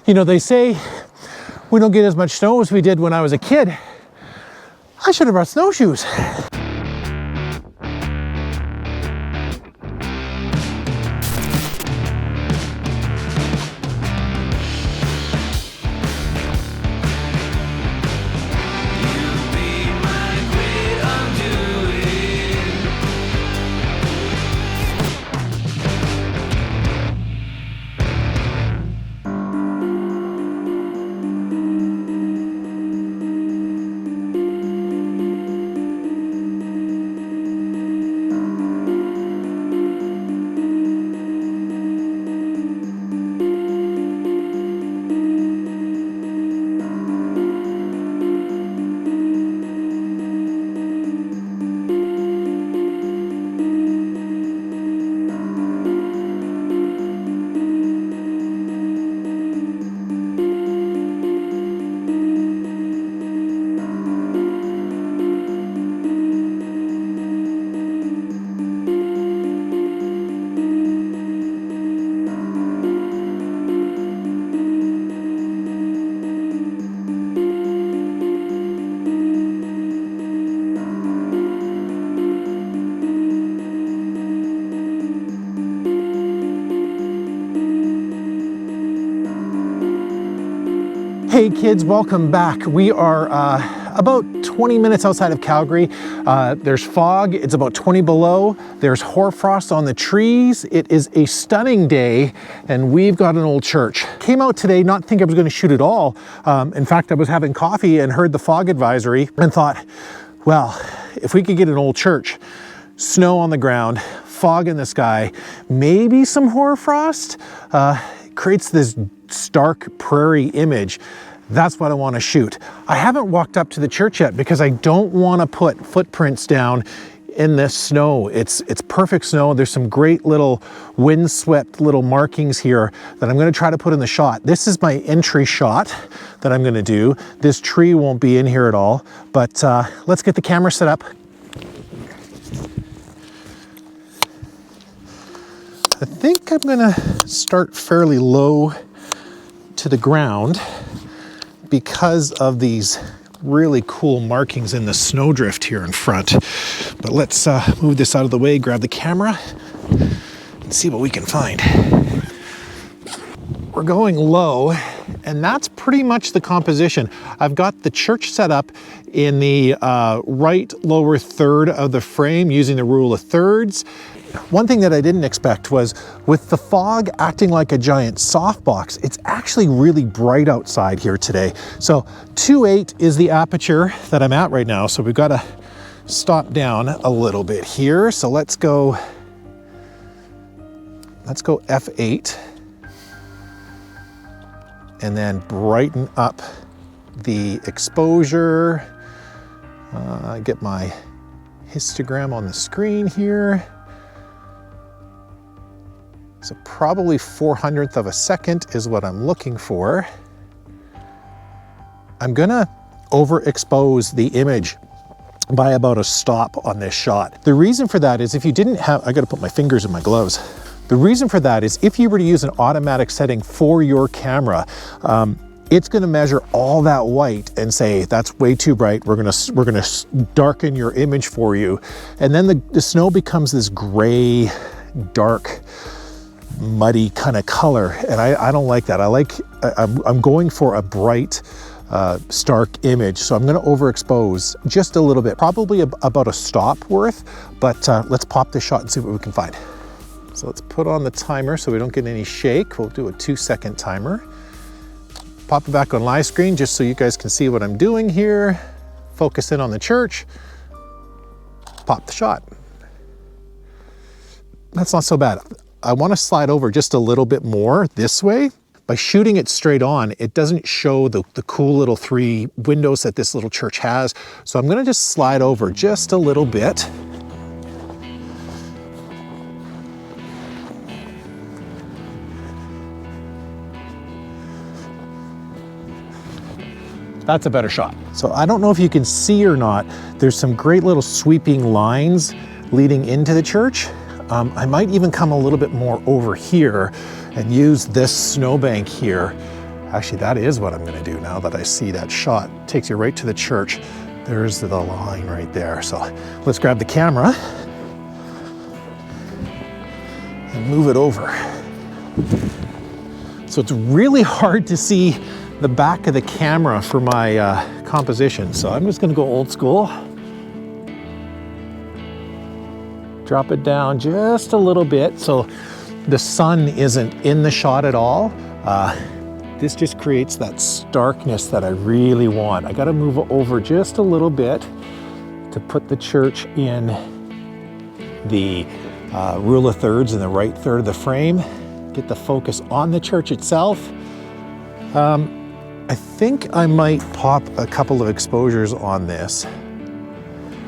You know, they say we don't get as much snow as we did when I was a kid. I should have brought snowshoes. Hey kids, welcome back. We are about 20 minutes outside of Calgary. There's fog, it's about 20 below. There's hoarfrost on the trees. It is a stunning day and we've got an old church. Came out today not thinking I was going to shoot at all. In fact, I was having coffee and heard the fog advisory and thought, well, if we could get an old church, snow on the ground, fog in the sky, maybe some hoarfrost, creates this stark prairie image. That's what I want to shoot. I haven't walked up to the church yet because I don't want to put footprints down in this snow. It's perfect snow. There's some great little windswept little markings here that I'm going to try to put in the shot. This is my entry shot that I'm going to do. This tree won't be in here at all, but let's get the camera set up. I think I'm going to start fairly low to the ground because of these really cool markings in the snowdrift here in front. But let's move this out of the way, grab the camera, and see what we can find. We're going low, and that's pretty much the composition. I've got the church set up in the right lower third of the frame using the rule of thirds. One thing that I didn't expect was with the fog acting like a giant softbox, it's actually really bright outside here today. So 2.8 is the aperture that I'm at right now. So we've got to stop down a little bit here. So let's go f8 and then brighten up the exposure. Get my histogram on the screen here. So probably 400th of a second is what I'm looking for. I'm gonna overexpose the image by about a stop on this shot. The reason for that is if you didn't have, I gotta put my fingers in my gloves. The reason for that is if you were to use an automatic setting for your camera, it's gonna measure all that white and say, that's way too bright. We're gonna darken your image for you. And then the snow becomes this gray, dark, muddy kind of color, and I don't like that. I'm going for a bright, stark image, so I'm going to overexpose just a little bit, probably about a stop worth, but let's pop this shot and see what we can find. So let's put on the timer so we don't get any shake. We'll do a 2-second timer. Pop it back on live screen just so you guys can see what I'm doing here. Focus in on the church. Pop the shot. That's not so bad. I want to slide over just a little bit more this way. By shooting it straight on, it doesn't show the cool little 3 windows that this little church has. So I'm going to just slide over just a little bit. That's a better shot. So I don't know if you can see or not, there's some great little sweeping lines leading into the church. I might even come a little bit more over here and use this snowbank here Actually, that is what I'm gonna do now that I see that shot. Takes you right to the church. There's the line right there. So let's grab the camera and move it over. So it's really hard to see the back of the camera for my composition. So I'm just gonna go old school. Drop it down just a little bit so the sun isn't in the shot at all. This just creates that starkness that I really want. I gotta move it over just a little bit to put the church in the rule of thirds in the right third of the frame. Get the focus on the church itself. I think I might pop a couple of exposures on this,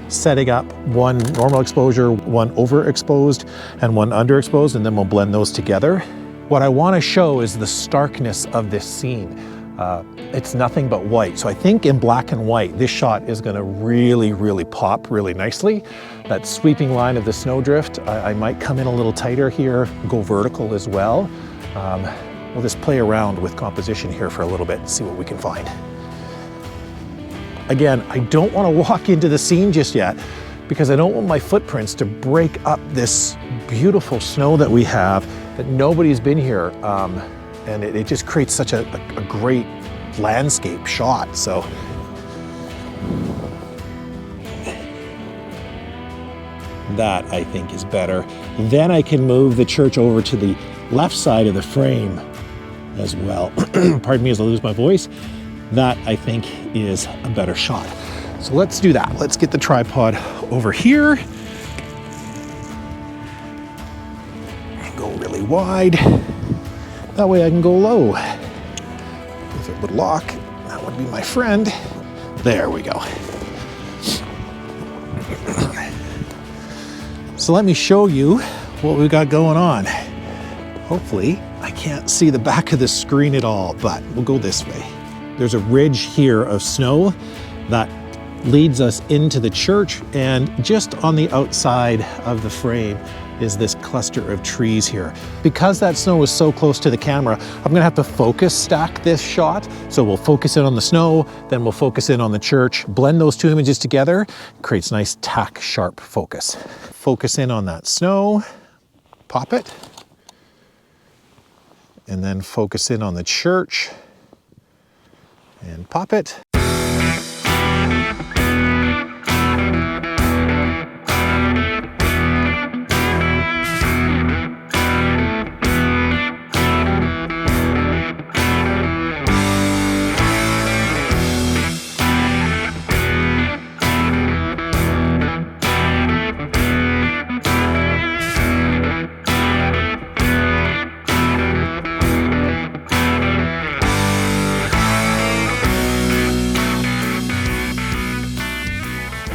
setting up one normal exposure, one overexposed, and one underexposed, and then we'll blend those together. What I want to show is the starkness of this scene. It's nothing but white. So I think in black and white, this shot is going to really pop really nicely. That sweeping line of the snowdrift, I might come in a little tighter here, go vertical as well. We'll just play around with composition here for a little bit and see what we can find. Again, I don't want to walk into the scene just yet because I don't want my footprints to break up this beautiful snow that we have, that nobody's been here. And it just creates such a great landscape shot. So that I think is better. Then I can move the church over to the left side of the frame as well. Pardon me as I lose my voice. That I think is a better shot. So let's do that. Let's get the tripod over here. Go really wide. That way I can go low. If it would lock, that would be my friend. There we go. So let me show you what we've got going on. Hopefully, I can't see the back of the screen at all, but we'll go this way. There's a ridge here of snow that leads us into the church, and just on the outside of the frame is this cluster of trees here. Because that snow is so close to the camera, I'm gonna have to focus stack this shot. So we'll focus in on the snow, then we'll focus in on the church, blend those two images together, creates nice tack sharp focus. Focus in on that snow, pop it, and then focus in on the church and pop it.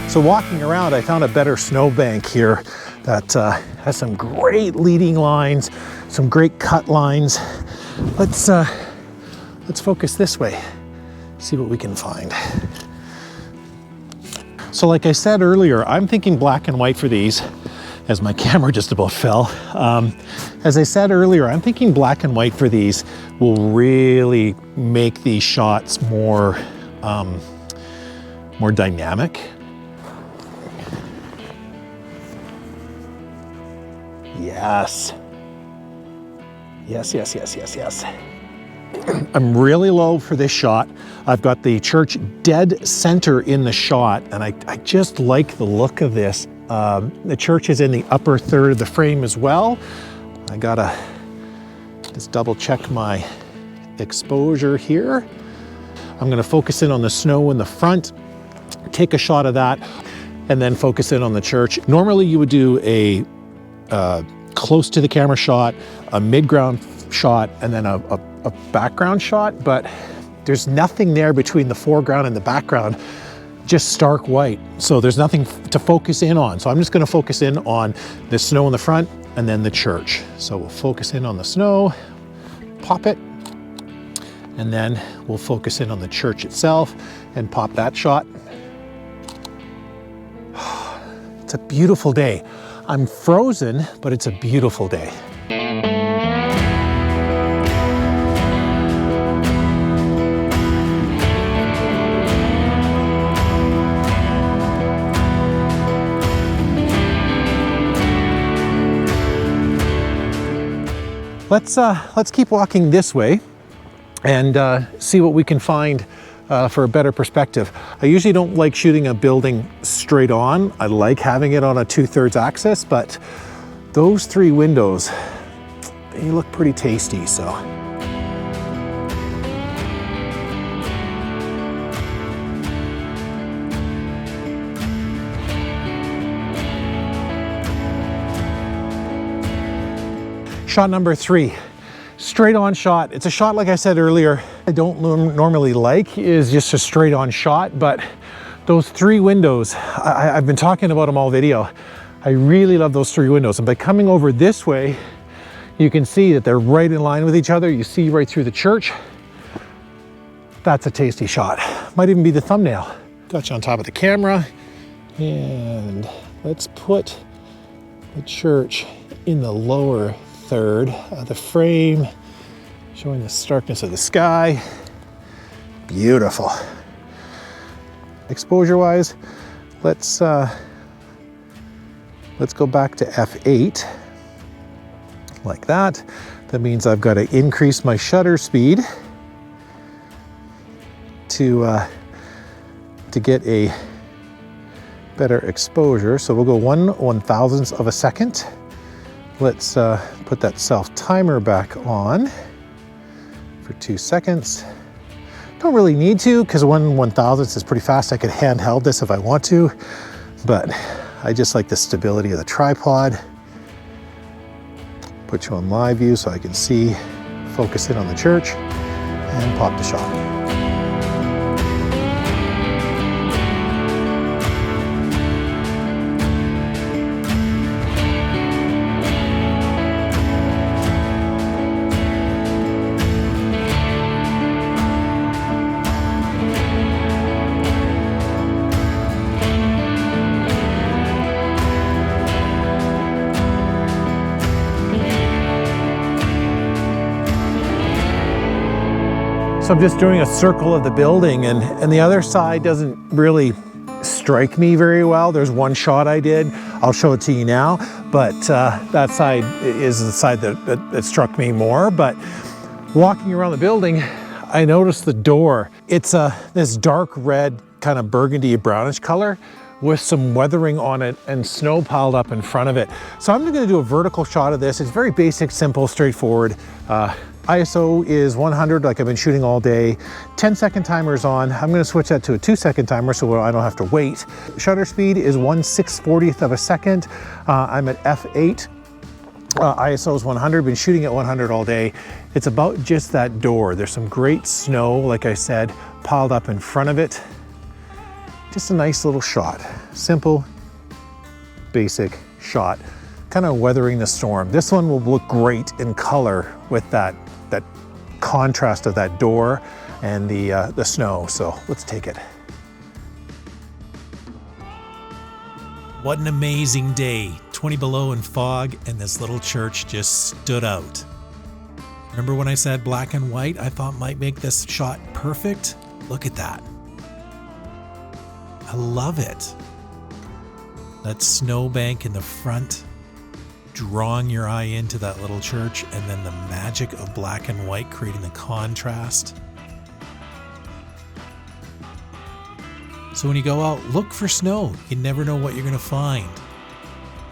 So walking around, I found a better snowbank here that has some great leading lines, some great cut lines. Let's focus this way, see what we can find. So like I said earlier, I'm thinking black and white for these, as my camera just about fell. As I said earlier, I'm thinking black and white for these will really make these shots more dynamic. Yes. Yes. I'm really low for this shot. I've got the church dead center in the shot, and I just like the look of this. The church is in the upper third of the frame as well. I gotta just double check my exposure here. I'm gonna focus in on the snow in the front, take a shot of that, and then focus in on the church. Normally you would do a close to the camera shot, a mid-ground shot, and then a background shot, but there's nothing there between the foreground and the background, just stark white. So there's nothing to focus in on. So I'm just gonna focus in on the snow in the front and then the church. So we'll focus in on the snow, pop it, and then we'll focus in on the church itself and pop that shot. It's a beautiful day. I'm frozen, but it's a beautiful day. Let's keep walking this way and see what we can find for a better perspective. I usually don't like shooting a building straight on. I like having it on a 2/3 axis, but those 3 windows, they look pretty tasty, so. Shot number 3, straight on shot. It's a shot, like I said earlier, I don't normally like, is just a straight on shot, but those 3 windows, I've been talking about them all video. I really love those 3 windows. And by coming over this way, you can see that they're right in line with each other. You see right through the church. That's a tasty shot. Might even be the thumbnail. Got you on top of the camera. And let's put the church in the lower third of the frame, showing the starkness of the sky. Beautiful. Exposure wise, let's go back to f8 like that. That means I've got to increase my shutter speed to get a better exposure. So we'll go 1/1000th of a second. Let's put that self timer back on for 2 seconds. Don't really need to, because 1/1000th is pretty fast. I could handheld this if I want to, but I just like the stability of the tripod. Put you on live view so I can see, focus in on the church, and pop the shot. So I'm just doing a circle of the building, and the other side doesn't really strike me very well. There's one shot I did. I'll show it to you now, but that side is the side that struck me more. But walking around the building, I noticed the door. It's this dark red, kind of burgundy brownish color with some weathering on it and snow piled up in front of it. So I'm gonna do a vertical shot of this. It's very basic, simple, straightforward. ISO is 100, like I've been shooting all day. 10-second timer's on. I'm gonna switch that to a 2-second timer so I don't have to wait. Shutter speed is 1/640th of a second. I'm at f8. ISO is 100, been shooting at 100 all day. It's about just that door. There's some great snow, like I said, piled up in front of it. Just a nice little shot. Simple, basic shot. Kind of weathering the storm. This one will look great in color with that contrast of that door and the snow. So let's take it. What an amazing day. 20 below in fog, and this little church just stood out. Remember when I said black and white I thought might make this shot perfect? Look at that. I love it. That snowbank in the front, drawing your eye into that little church, and then the magic of black and white creating the contrast. So when you go out, look for snow. You never know what you're going to find.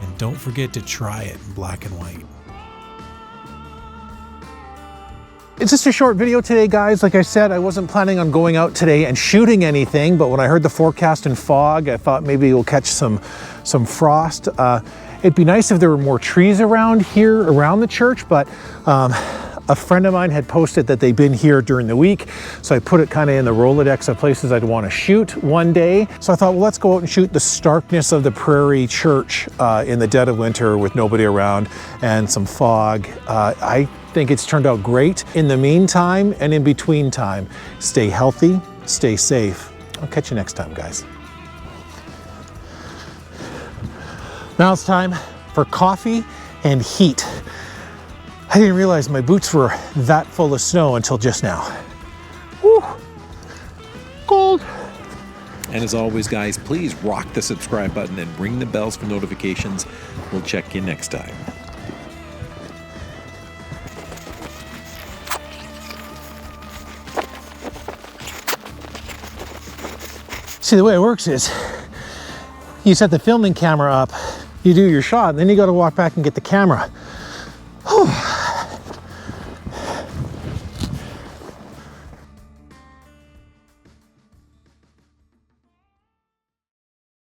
And don't forget to try it in black and white. It's just a short video today, guys. Like I said, I wasn't planning on going out today and shooting anything, but when I heard the forecast and fog, I thought maybe we'll catch some frost. It'd be nice if there were more trees around here, around the church, but a friend of mine had posted that they've been here during the week, so I put it kind of in the Rolodex of places I'd want to shoot one day. So I thought, well, let's go out and shoot the starkness of the Prairie Church in the dead of winter with nobody around and some fog. I think it's turned out great. In the meantime and in between time, stay healthy, stay safe. I'll catch you next time, guys. Now it's time for coffee and heat. I didn't realize my boots were that full of snow until just now. Woo, cold. And as always, guys, please rock the subscribe button and ring the bells for notifications. We'll check you next time. See, the way it works is you set the filming camera up, you do your shot, then you got to walk back and get the camera.